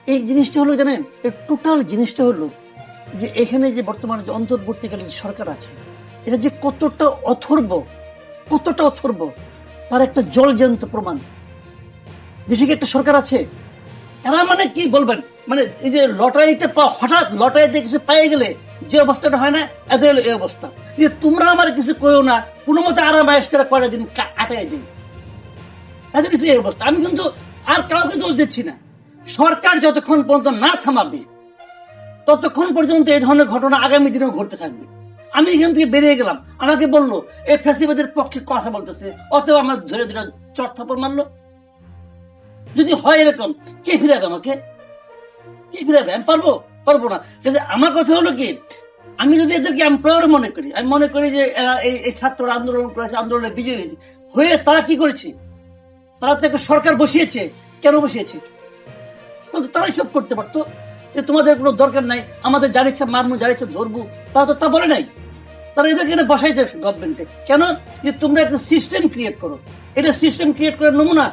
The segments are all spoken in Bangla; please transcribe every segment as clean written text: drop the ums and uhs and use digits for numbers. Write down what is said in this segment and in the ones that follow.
এই জিনিসটা হলো জানেন, এর টোটাল জিনিসটা হলো যে এখানে যে বর্তমানে যে অন্তর্বর্তীকালীন সরকার আছে, এটা যে কতটা অথর্ব তার একটা জলজ্যান্ত প্রমাণ। দেশে কি একটা সরকার আছে? এরা মানে কি বলবেন, মানে এই যে লটারিতে হঠাৎ লটারিতে কিছু পেয়ে গেলে যে অবস্থাটা হয় না, এত হলো এই অবস্থা যে তোমরা আমার কিছু কইও না, কোনো মতে আরাম আয়েশ করে কয়টা দিন আটাই দিই, এত কিছু এই অবস্থা। আমি কিন্তু আর কাউকে দোষ দিচ্ছি না, সরকার যতক্ষণ পর্যন্ত না থামাবে ততক্ষণ পর্যন্ত এই ধরনের ঘটনা আগামী দিনেও ঘটতে থাকবে। আমি এখান থেকে বেরিয়ে গেলাম, আমাকে বললো এই ফ্যাসিবাদের পক্ষে কথা বলতেছে, অতএব আমার ধরে ধরে চর্থাপর মারলো। যদি হয় এরকম, কে ফিরাবে আমাকে? কে ফিরাবে? আমি পারবো না। কিন্তু আমার কথা হলো কি, আমি যদি এদেরকে এমপ্লয়ার মনে করি, আমি মনে করি যে এরা এই ছাত্ররা আন্দোলন করেছে, আন্দোলনে বিজয়ী হয়েছে, হয়ে তারা কি করেছে? তারা তো একটা সরকার বসিয়েছে। কেন বসিয়েছে? তারাই সব করতে পারতো, যে তোমাদের কোনো দরকার নাই, আমাদের যার ইচ্ছা মারমু, যার ইচ্ছা ধরবো, তারা তো তা বলে নাই। তারা এদেরকে এটা বসাইছে গভর্নমেন্টে। কেন? যে তোমরা একটা সিস্টেম ক্রিয়েট করো। এটা সিস্টেম ক্রিয়েট করার নমুনা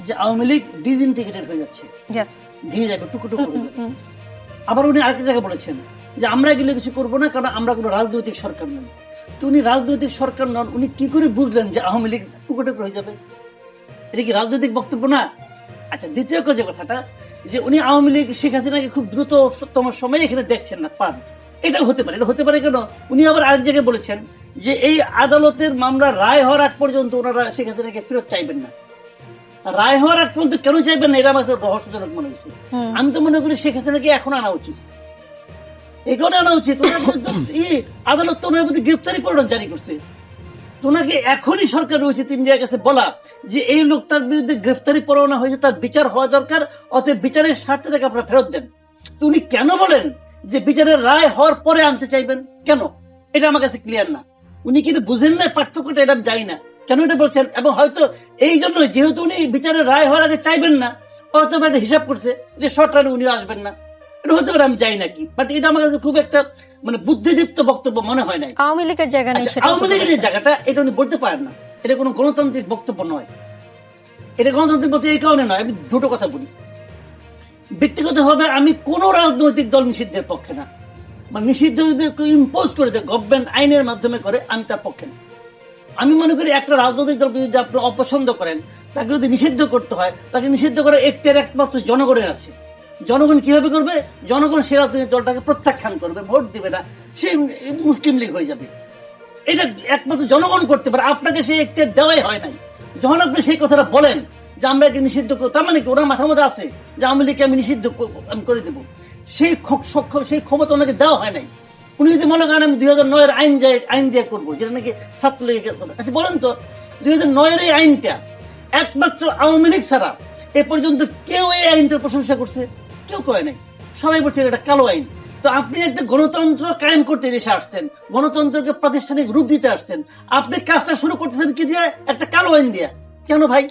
যে আওয়ামী লীগ ডিসইন্টিগ্রেটেড হয়ে যাচ্ছে, ভেঙে যাবে, টুকরো হয়ে যাবে। আবার উনি আরেকটা জায়গায় বলেছেন যে আমরা এগুলো কিছু করবো না, কারণ আমরা কোনো রাজনৈতিক সরকার নই। তো উনি রাজনৈতিক সরকার নন, উনি কি করে বুঝলেন যে আওয়ামী লীগ টুকরো হয়ে যাবে? এটা কি রাজনৈতিক বক্তব্য না? আচ্ছা, দ্বিতীয় যে কথাটা, যে উনি আওয়ামী লীগ শেখ হাসিনাকে খুব দ্রুততম সময় এখানে দেখছেন না, পান। এটা হতে পারে কেন? উনি আবার আরেক জায়গায় বলেছেন যে এই আদালতের মামলা রায় হওয়ার আগ পর্যন্ত ওনারা শেখ হাসিনাকে ফেরত চাইবেন না। রায় হওয়ার আগ পর্যন্ত কেন চাইবেন না, এটা আমার রহস্যজনক মনে হয়েছে। আমি তো মনে করি শেখ হাসিনাকে এখন আনা উচিত, এখানে আনা উচিত। আদালত তো ওনার প্রতি গ্রেপ্তারি পরোয়ানা জারি করছে, ওনাকে এখনই সরকার উচিত ইন্ডিয়ার কাছে বলা যে এই লোকটার বিরুদ্ধে গ্রেফতারি পরোয়ানা হয়েছে, তার বিচার হওয়া দরকার, অতএব বিচারের স্বার্থে তাকে আপনারা ফেরত দেন। তো উনি কেন বলেন যে বিচারের রায় হওয়ার পরে আনতে চাইবেন? কেন? এটা আমার কাছে ক্লিয়ার না। উনি কিন্তু বুঝেন না পার্থক্যটা, এটা আমি জানি না কেন এটা বলছেন। এবং হয়তো এই জন্য, যেহেতু উনি বিচারের রায় হওয়ার আগে চাইবেন না, হয়তো একটা হিসাব করছে যে শর্ট রানে উনিও আসবেন না। এটা হতে পারে, আমি জানি নাকি, বাট এটা আমার কাছে খুব একটা মানে বুদ্ধিদীপ্ত বক্তব্য মনে হয় নাই। আওয়ামী লীগের জায়গা নেই, আওয়ামী লীগের যে জায়গাটা, এটা উনি বলতে পারেন না। এটা কোনো গণতান্ত্রিক বক্তব্য নয়, এটা গণতান্ত্রিক বলতে এই কারণে নয়। আমি দুটো কথা বলি, ব্যক্তিগতভাবে আমি কোন রাজনৈতিক দল নিষিদ্ধের পক্ষে না, মানে নিষিদ্ধ যদি ইম্পোজ করে দেয় গভর্নমেন্ট আইনের মাধ্যমে করে, আমি তার পক্ষে না। আমি মনে করি একটা রাজনৈতিক দলকে যদি আপনি অপছন্দ করেন, তাকে যদি নিষিদ্ধ করতে হয়, তাকে নিষিদ্ধ করার একমাত্র জনগণের আছে। জনগণ কিভাবে করবে? জনগণ সে রাজনৈতিক দলটাকে প্রত্যাখ্যান করবে, ভোট দিবে না, সে মুসলিম লীগ হয়ে যাবে। এটা একমাত্র জনগণ করতে পারে, আপনাকে সেই এখতিয়ার দেওয়াই হয় নাই। যখন আপনি সেই কথাটা বলেন যে আমরা একে নিষিদ্ধ করব, তার মানে কি ওনার মাথার মধ্যে আছে যে আওয়ামী লীগকে আমি নিষিদ্ধ আমি করে দেবো? সেই ক্ষমতা ওনাকে দেওয়া হয় নাই। উনি যদি মনে করেন আমি 2009-এর আইন দিয়ে করবো, যেটা নাকি ছাত্রলীগের কথা। আচ্ছা বলেন তো, 2009-এর এই আইনটা একমাত্র আওয়ামী লীগ ছাড়া এ পর্যন্ত কেউ এই আইনটার প্রশংসা করছে? কেউ করে নাই, সবাই বলছে এটা কালো আইন। তো আপনি একটা গণতন্ত্র কায়েম করতে দেশে আসছেন, গণতন্ত্রকে প্রাতিষ্ঠানিক রূপ দিতে আসছেন, আপনি কাজটা শুরু করতেছেন কি দিয়ে? একটা কালো আইন দিয়া। কেন ভাই,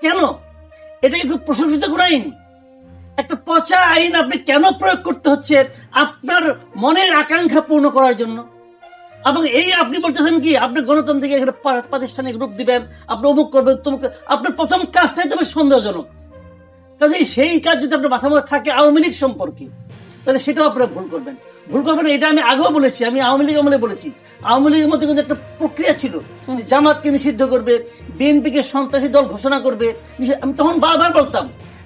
কেন? এটা কি খুব প্রশংসিত কোন আইন? একটা পচা আইন আপনি কেন প্রয়োগ করতে হচ্ছে? আপনার মনের আকাঙ্ক্ষা পূর্ণ করার জন্য। এবং এই আপনি বলতেছেন কি আপনি গণতন্ত্রকে এখানে প্রাতিষ্ঠানিক রূপ দিবেন, আপনি অমুক করবেন, তমুক। আপনার প্রথম কাজটাই তো সন্দেহজনক। কাজেই সেই কাজ যদি আপনার মাথার মধ্যে থাকে আওয়ামী লীগ সম্পর্কে, তাহলে সেটাও আপনারা ভুল করবেন। এটা আমি আগেও বলেছি, আমি আওয়ামী লীগ আমলে বলেছি। আওয়ামী লীগের মধ্যে কিন্তু একটা প্রক্রিয়া ছিল, জামাতকে নিষিদ্ধ করবে, বিএনপিকে সন্ত্রাসী দল ঘোষণা করবে। আমি তখন বারবার বলতাম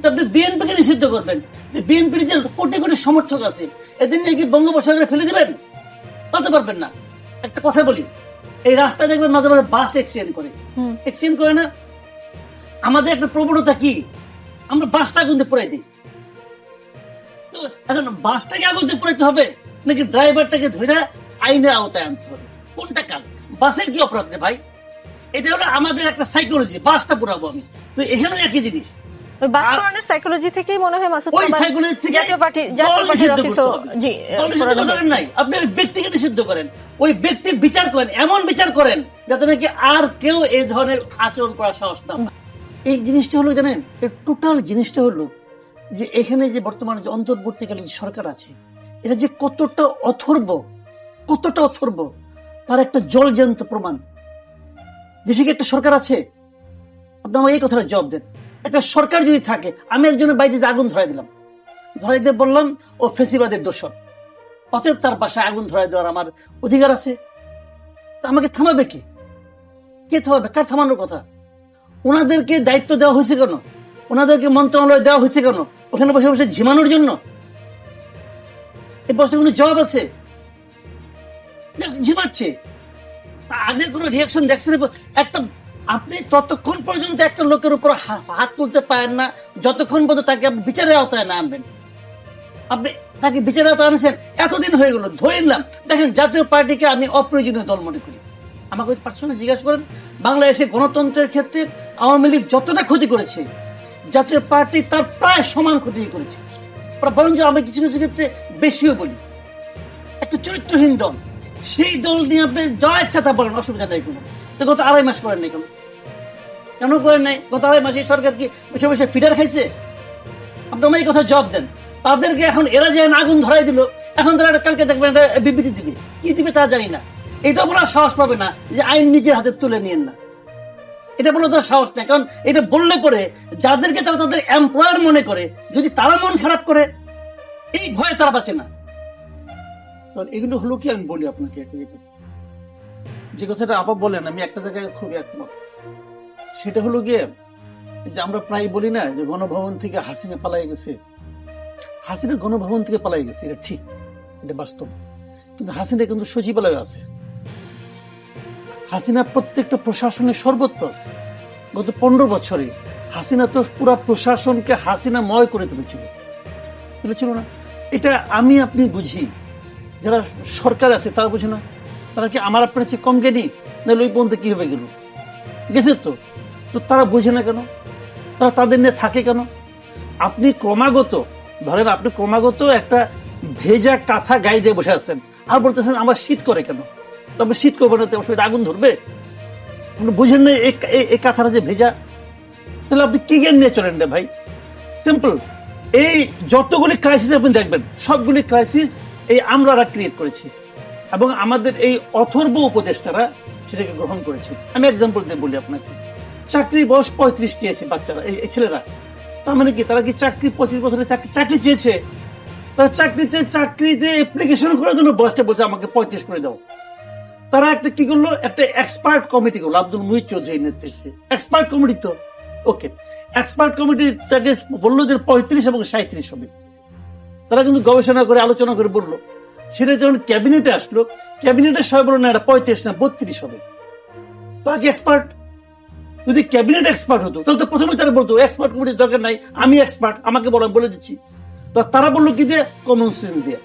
আপনি বিএনপিকে নিষিদ্ধ করবেন, বিএনপির যে কোটি কোটি সমর্থক আছে এদের নিয়ে কি বঙ্গোপসাগরে ফেলে দেবেন? বলতে পারবেন না। একটা কথা বলি, এই রাস্তায় দেখবেন মাঝে মাঝে বাস এক্সিডেন্ট করে না? আমাদের একটা প্রবণতা কি, আমরা বাসটা আগুন দিয়ে পুড়াই দিই। তো এখন বাসটাকে আগুন দিয়ে পুড়াইতে হবে নাকি ড্রাইভারটাকে ধরে আইনের আওতায় আনতে হবে? কোনটা কাজ? বাসের কি অপরাধ রে ভাই? এটা হলো আমাদের একটা সাইকোলজি, বাসটা পুরাবো আমি। তো এখানে একই জিনিস, ওই বাস পুরানোর সাইকোলজি থেকেই মনে হয় মাসুদ জাতীয় পার্টির অফিসও জি নাই। আপনি ওই ব্যক্তিকে নিষিদ্ধ করেন, ওই ব্যক্তির বিচার করেন, এমন বিচার করেন যাতে নাকি আর কেউ এই ধরনের আচরণ করার সাহস না। এই জিনিসটা হলো জানেন, এর টোটাল জিনিসটা হলো যে এখানে যে বর্তমানে যে অন্তর্বর্তীকালীন সরকার আছে, এটা যে কতটা অথর্ব তার একটা জলজ্যান্ত প্রমাণ। দেশে কি একটা সরকার আছে? আপনি আমার এই কথাটা জবাব দেন। একটা সরকার যদি থাকে, আমি একজনের বাড়িতে আগুন ধরাই দিলাম, ধরাই দিয়ে বললাম ও ফেসিবাদের দোষর, অতএব তার বাসায় আগুন ধরাই দেওয়ার আমার অধিকার আছে। তা আমাকে থামাবে কে? কে থামাবে? কার থামানোর কথা? ওনাদেরকে দায়িত্ব দেওয়া হয়েছে কেন? ওনাদেরকে মন্ত্রণালয় দেওয়া হয়েছে কেন? ওখানে বসে বসে ঝিমানোর জন্য? এই প্রশ্নের কোনো জবাব আছে? ঝিমাচ্ছে, তা আগের কোনো রিয়াকশন দেখছেন? একটা আপনি ততক্ষণ পর্যন্ত একটা লোকের উপর হাত তুলতে পারেন না যতক্ষণ পর্যন্ত তাকে আপনি বিচারের আওতায় না আনবেন। আপনি তাকে বিচারের আওতায় আনেছেন, এতদিন হয়ে গেল, ধরে নিলাম। দেখেন, জাতীয় পার্টিকে আমি অপ্রয়োজনীয় দল মনে করি। আমাকে পার্সোনালি জিজ্ঞাসা করেন, বাংলাদেশে গণতন্ত্রের ক্ষেত্রে আওয়ামী লীগ যতটা ক্ষতি করেছে, জাতীয় পার্টি তার প্রায় সমান ক্ষতি করেছে, বরঞ্চ আমি কিছু কিছু ক্ষেত্রে বেশিও বলি। একটা চরিত্রহীন দল, সেই দল নিয়ে আপনি যা ইচ্ছা তা বলেন, অসুবিধা নেই কোনো। তো গত 2.5 মাস করেন নাই কেন করেন নাই? গত 2.5 মাসে সরকার কি বসে বসে ফিডার খাইছে? আপনি আমার এই কথা জবাব দেন। তাদেরকে এখন এরা যে আগুন ধরাই দিল, এখন তারা কালকে দেখবেন একটা বিবৃতি দিবে, কি দিবে তা জানি না। এটা বলার সাহস পাবে না যে আইন নিজের হাতে তুলে নিয়েন না, এটা বলে তো সাহস নেই। কারণ এটা বললে পরে যাদেরকে তারা তাদের এমপ্লয়ার মনে করে, যদি তারা মন খারাপ করে, এই ভয়ে তারা বাঁচে না। এগুলো হলো কি, আমি বলি আপনাকে, যে কথাটা আপা বলেন, আমি একটা জায়গায় খুবই একমত। সেটা হলো গিয়ে যে আমরা প্রায় বলি না যে গণভবন থেকে হাসিনা পালাই গেছে। হাসিনা গণভবন থেকে পালাই গেছে, এটা ঠিক, এটা বাস্তব। কিন্তু হাসিনা কিন্তু সচিবালয়ে আছে। হাসিনা প্রত্যেকটা প্রশাসনের সর্বত্র আছে। গত 15 বছরে হাসিনা তো পুরো প্রশাসনকে হাসিনাময় করে তুলেছিল না? এটা আমি আপনি বুঝি, যারা সরকার আছে তারা বুঝে না। তারা কি আমার আপনার চেয়ে কম জ্ঞানী? নাহলে ওই পর্যন্ত কিভাবে গেছে? তো তারা বুঝে না কেন? তারা তাদের নিয়ে থাকে কেন? আপনি ক্রমাগত একটা ভেজা কাঁথা গায়ে দিয়ে বসে আছেন, আর বলতেছেন আমার শীত করে কেন? তবে শীত করবে না, সেটা আগুন ধরবে? আপনি বুঝেন না এই কাঁথাটা যে ভেজা? তাহলে আপনি কি জ্ঞান নিয়ে চলেন রে ভাই? সিম্পল। এই যতগুলি ক্রাইসিস আপনি দেখবেন, সবগুলি ক্রাইসিস এই আমরারা ক্রিয়েট করেছি, এবং আমাদের এই অথর্ব উপদেষ্টারা সেটাকে গ্রহণ করেছে। আমি এক্সাম্পল দিয়ে বলি আপনাকে। চাকরি বয়স 35 চেয়েছে বাচ্চারা, এই ছেলেরা। তার মানে কি, তারা কি 35 বছরের চাকরি চেয়েছে? তারা চাকরিতে অ্যাপ্লিকেশন করার জন্য বয়সটা বলছে আমাকে 35 করে দাও। তারা একটা কি করলো, একটা এক্সপার্ট কমিটি করলো আব্দুল মুহিত চৌধুরীর নেতৃত্বে। এক্সপার্ট কমিটি তো ওকে, এক্সপার্ট কমিটি তাকে বললো যে 35 এবং 37 হবে। তারা কিন্তু গবেষণা করে আলোচনা করে বললো। সেটা যখন ক্যাবিনেটে আসলো, ক্যাবিনেটের সবাই বললো না, এটা 35 না 32 হবে। তারা কি এক্সপার্ট? যদি ক্যাবিনেট এক্সপার্ট হতো তাহলে তো প্রথমে তারা বলতো এক্সপার্ট কমিটির দরকার নাই, আমি এক্সপার্ট, আমাকে বলে দিচ্ছি। তো তারা বললো কি দিয়ে? কমন সেন্স দিয়ে।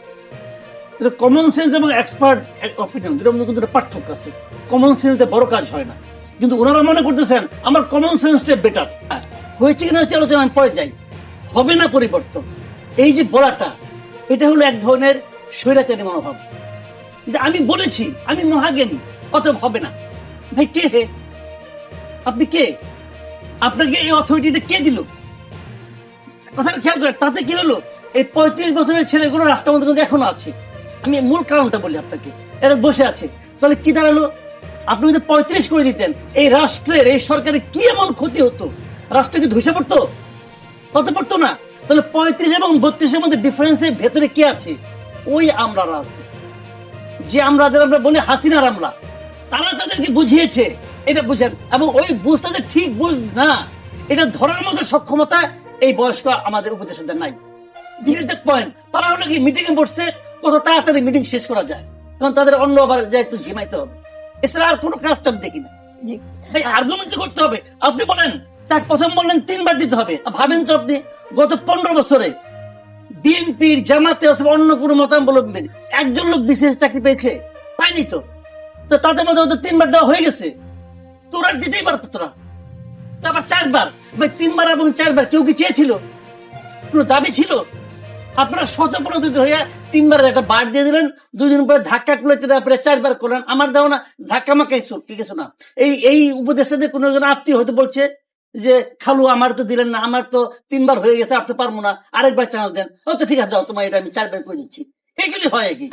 কমন সেন্স এবং এক্সপার্ট অপিনিয়ন দুটোর মধ্যে কিন্তু পার্থক্য আছে। কমন সেন্স দিয়ে বড় কাজ হয় না, কিন্তু ওনারা মনে করতেছেন আমার কমন সেন্সটা বেটার। হয়েছে কিনা হচ্ছে আলোচনা, আমি পরে যাই। হবে না পরিবর্তন, এই যে বলাটা, এটা হলো এক ধরনের স্বৈরাচারী মনোভাব, যে আমি বলেছি আমি মহাজ্ঞানী, অতএব হবে না। ভাই কে হে? আপনি কে? আপনাকে এই অথরিটিটা কে দিল? কথাটা খেয়াল করেন। তাতে কি হলো, এই 35 বছরের ছেলেগুলো রাস্তার মধ্যে কিন্তু এখনো আছে। আমি মূল কারণটা বলি আপনাকে, এরা বসে আছে। তাহলে কি দাঁড়ালো? আপনি যদি 35 করে দিতেন, এই রাষ্ট্রের, এই সরকারের কি এমন ক্ষতি হতো? রাষ্ট্র কি ধসে পড়তো? হতে পারতো না। তাহলে 35 এবং 32-এর মধ্যে ডিফারেন্সের ভেতরে কে আছে? ওই আমলারা আছে, যে আমলাদের আমরা বলি হাসিনার আমলা। তারা তাদেরকে বুঝিয়েছে, এটা বুঝেন। এবং ওই বুঝটা যে ঠিক বুঝ না, এটা ধরার মতো সক্ষমতা এই বয়স্ক আমাদের উপদেষ্টাদের নাই। This is the point. তারা হলো কি, মিটিং এ বসছে, কত তাড়াতাড়ি মিটিং শেষ করা যায়, কারণ তাদের অন্য আবার যায় একটু ঝিমাইতে হবে। এছাড়া আর কোনো কাজটা আমি দেখি না। আর্গুমেন্ট করতে হবে। আপনি বলেন প্রথম বললেন 3 বার দিতে হবে। ভাবেন তো আপনি, গত 15 বছরে বিএনপির, জামাতে অথবা অন্য কোনো মতাবলম্বী একজন লোক বিশেষ চাকরি পেয়েছে? পায়নি তো। তাদের মধ্যে 3 বার দেওয়া হয়ে গেছে, তোরা দিতেই পারত। তোরা আবার 4 বার, 3 বার এবং 4 বার কেউ কি চেয়েছিল? কোন দাবি ছিল? আপনারা শতপ্রণোদিত হইয়া 3 বার একটা বার দিয়ে দিলেন, 2 দিন পরে ধাক্কা করলে তারপরে 4 বার করলেন। আমার দেওয়া না, ধাক্কা মাকাই কিছু না। এই উপদেষ্টাদের কোন একজন আত্মীয় হয়তো বলছে যে খালু আমার তো দিলেন না, আমার তো 3 বার হয়ে গেছে, আর তো পারবো না, আরেকবার চান্স দেন। হয়তো ঠিক আছে, দাও তোমার, এটা আমি 4 বার করে দিচ্ছি। এগুলি হয় কি?